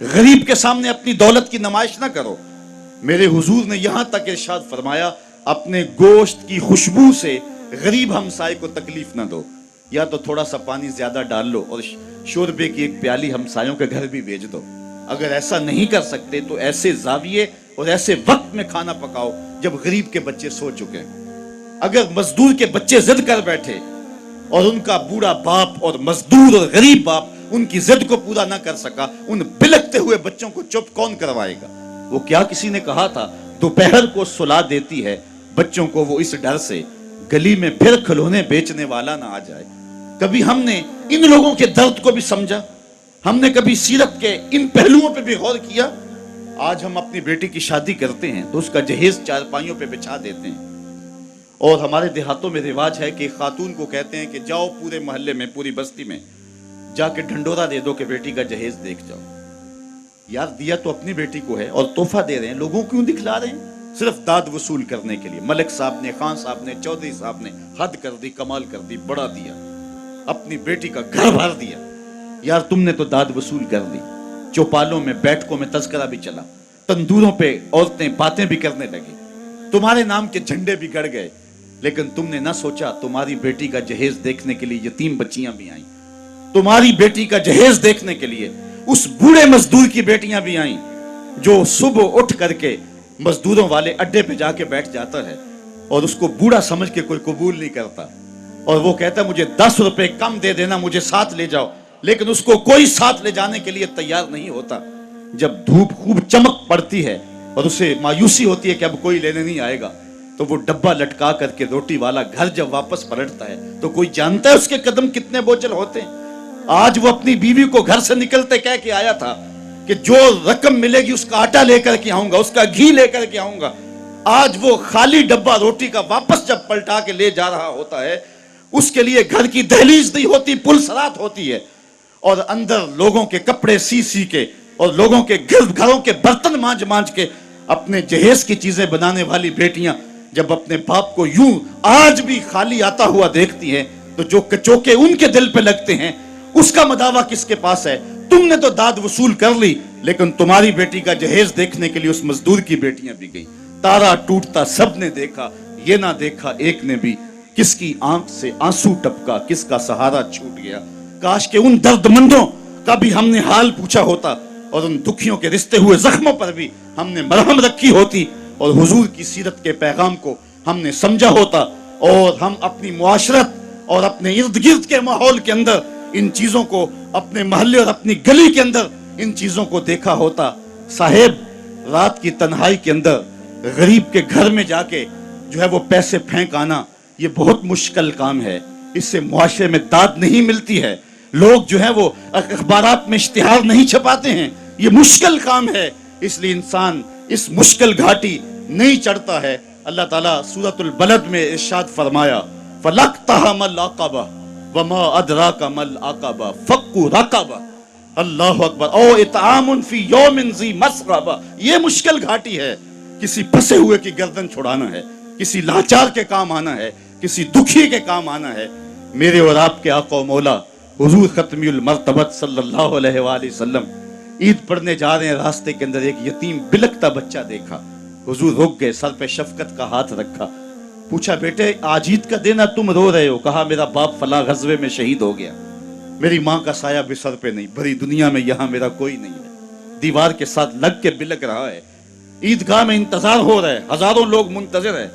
غریب کے سامنے اپنی دولت کی نمائش نہ کرو. میرے حضور نے یہاں تک ارشاد فرمایا اپنے گوشت کی خوشبو سے غریب ہمسائے کو تکلیف نہ دو. یا تو تھوڑا سا پانی زیادہ ڈال لو اور شوربے کی ایک پیالی ہمسایوں کے گھر بھی بھیج دو. اگر ایسا نہیں کر سکتے تو ایسے زاویے اور ایسے وقت میں کھانا پکاؤ جب غریب کے بچے سو چکے ہیں. اگر مزدور کے بچے ضد کر بیٹھے اور ان کا بوڑھا باپ اور مزدور اور غریب باپ ان کی ضد کو پورا نہ کر سکا, ان بلکتے ہوئے بچوں کو چپ کون کروائے گا؟ وہ کیا کسی نے کہا تھا دوپہر کو سلا دیتی ہے بچوں کو وہ اس ڈر سے گلی میں پھر کھلونے بیچنے والا نہ آ جائے. کبھی ہم نے ان لوگوں کے درد کو بھی سمجھا؟ ہم نے کبھی سیرت کے ان پہلوؤں پہ بھی غور کیا؟ آج ہم اپنی بیٹی کی شادی کرتے ہیں تو اس کا جہیز چارپائیوں پہ بچھا دیتے ہیں, اور ہمارے دیہاتوں میں رواج ہے کہ خاتون کو کہتے ہیں کہ جاؤ پورے محلے میں پوری بستی میں جا کے ڈھنڈورا دے دو کہ بیٹی کا جہیز دیکھ جاؤ. یار دیا تو اپنی بیٹی کو ہے اور تحفہ دے رہے ہیں, لوگوں کیوں دکھلا رہے ہیں؟ صرف داد وصول کرنے کے لیے. ملک صاحب نے, خان صاحب نے, چودھری صاحب نے حد کر دی, کمال کر دی, بڑا دیا, اپنی بیٹی کا گھر بھر دیا. یار تم نے تو داد وصول کر دی. چوپالوں میں بیٹھکوں میں تذکرہ بھی چلا, تندوروں پہ عورتیں باتیں بھی کرنے لگی, تمہارے نام کے جھنڈے بھی گڑ گئے, لیکن تم نے نہ سوچا تمہاری بیٹی کا جہیز دیکھنے کے لیے یتیم بچیاں بھی آئیں. تمہاری بیٹی کا جہیز دیکھنے کے لیے اس بوڑھے مزدور کی بیٹیاں بھی آئیں جو صبح اٹھ کر کے مزدوروں والے اڈے پہ جا کے بیٹھ جاتا ہے اور اس کو بوڑھا سمجھ کے کوئی قبول نہیں کرتا, اور وہ کہتا ہے مجھے 10 روپے کم دے دینا, مجھے ساتھ لے جاؤ, لیکن اس کو کوئی ساتھ لے جانے کے لیے تیار نہیں ہوتا. جب دھوپ خوب چمک پڑتی ہے اور اسے مایوسی ہوتی ہے کہ اب کوئی لینے نہیں آئے گا, تو وہ ڈبہ لٹکا کر کے روٹی والا گھر جب واپس پلٹتا ہے تو کوئی جانتا ہے اس کے قدم کتنے بوجھل ہوتے ہیں. آج وہ اپنی بیوی کو گھر سے نکلتے کہہ کے آیا تھا کہ جو رقم ملے گی اس کا آٹا لے کر کے آؤں گا, اس کا گھی لے کر کے آؤں گا. آج وہ خالی ڈبہ روٹی کا واپس جب پلٹا کے لے جا رہا ہوتا ہے, اس کے لیے گھر کی دہلیز نہیں ہوتی, پل سرات ہوتی ہے, اور اندر لوگوں کے کپڑے سی سی کے اور لوگوں کے گھروں کے برتن مانج مانج کے اپنے جہیز کی چیزیں بنانے والی بیٹیاں جب اپنے باپ کو یوں آج بھی خالی آتا ہوا دیکھتی ہیں تو جو کچوکے ان کے دل پہ لگتے ہیں اس کا مداوع کس کے پاس ہے؟ تم نے تو داد وصول کر لی, لیکن تمہاری بیٹی کا جہیز دیکھنے کے لیے اس مزدور کی بیٹیاں بھی گئی. تارا ٹوٹتا سب نے دیکھا, یہ نہ دیکھا ایک نے بھی, کس کی آنکھ سے آنسو ٹپکا, کس کا سہارا چھوٹ گیا. کاش کہ ان درد مندوں کا بھی ہم نے حال پوچھا ہوتا اور ان دکھیوں کے رشتے ہوئے زخموں پر بھی ہم نے مرہم رکھی ہوتی اور حضور کی سیرت کے پیغام کو ہم نے سمجھا ہوتا, اور ہم اپنی معاشرت اور اپنے ارد گرد کے ماحول کے اندر ان چیزوں کو, اپنے محلے اور اپنی گلی کے اندر ان چیزوں کو دیکھا ہوتا. صاحب رات کی تنہائی کے اندر غریب کے گھر میں جا کے جو ہے وہ پیسے پھینک آنا یہ بہت مشکل کام ہے. اس سے معاشرے میں داد نہیں ملتی ہے. لوگ جو ہے وہ اخبارات میں اشتہار نہیں چھپاتے ہیں. یہ مشکل کام ہے, اس لیے انسان اس مشکل گھاٹی نہیں چڑھتا ہے. اللہ تعالیٰ سورۃ البلد میں ارشاد فرمایا فَلَقْتَحَمَ الْعَقَبَةَ وَمَا أَدْرَاكَ مَا الْعَقَبَةُ فَكُّ رَقَبَةٍ. اللہ اکبر. او اطعام فی یوم ذی مسغبہ. یہ مشکل گھاٹی ہے. کسی پھنسے ہوئے کی گردن چھڑانا ہے, کسی لاچار کے کام آنا ہے, کسی دکھی کے کام آنا ہے. میرے اور آپ کے آقا و مولا حضور ختمی المرتبت صلی اللہ علیہ وآلہ وسلم عید پڑھنے جا رہے ہیں, راستے کے اندر ایک یتیم بلکتا بچہ دیکھا. حضور رک گئے, سر پہ شفقت کا ہاتھ رکھا, پوچھا بیٹے آج عید کا دن ہے تم رو رہے ہو؟ کہا میرا باپ فلاں غزوے میں شہید ہو گیا, میری ماں کا سایہ بھی سر پہ نہیں, بھری دنیا میں یہاں میرا کوئی نہیں ہے. دیوار کے ساتھ لگ کے بلک رہا ہے. عیدگاہ میں انتظار ہو رہا ہے, ہزاروں لوگ منتظر ہیں.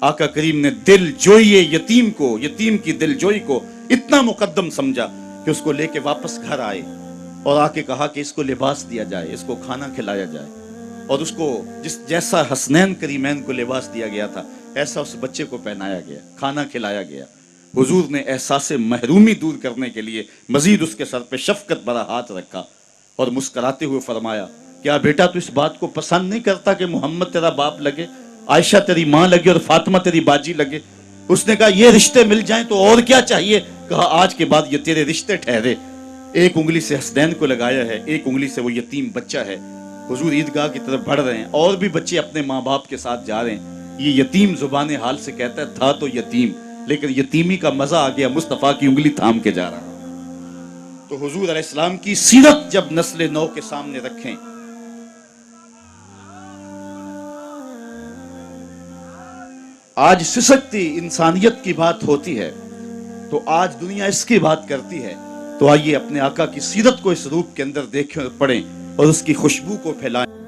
آقا کریم نے دل جوئی یتیم کو, یتیم کی دل جوئی کو اتنا مقدم سمجھا کہ اس کو لے کے واپس گھر آئے اور آ کے کہا کہ اس کو لباس دیا جائے, اس کو کھانا کھلایا جائے, اور اس کو جیسا حسنین کریمین کو لباس دیا گیا تھا ایسا اس بچے کو پہنایا گیا, کھانا کھلایا گیا. حضور نے احساس محرومی دور کرنے کے لیے مزید اس کے سر پہ شفقت بھرا ہاتھ رکھا اور مسکراتے ہوئے فرمایا کیا بیٹا تو اس بات کو پسند نہیں کرتا کہ محمد تیرا باپ لگے, عائشہ تیری ماں لگے اور فاطمہ تیری باجی لگے؟ اس نے کہا یہ رشتے مل جائیں تو اور کیا چاہیے. کہا آج کے بعد یہ تیرے رشتے ٹھہرے. ایک انگلی سے حسنین کو لگایا ہے, ایک انگلی سے وہ یتیم بچہ ہے. حضور عیدگاہ کی طرف بڑھ رہے ہیں, اور بھی بچے اپنے ماں باپ کے ساتھ جا رہے ہیں. یہ یتیم زبان حال سے کہتا ہے تھا تو یتیم, لیکن یتیمی کا مزہ آ گیا, مصطفیٰ کی انگلی تھام کے جا رہا. تو حضور علیہ السلام کی سیرت جب نسل نو کے سامنے رکھیں، آج سسکتی انسانیت کی بات ہوتی ہے تو آج دنیا اس کی بات کرتی ہے، تو آئیے اپنے آقا کی سیرت کو اس روپ کے اندر دیکھیں، پڑھیں اور اس کی خوشبو کو پھیلائیں۔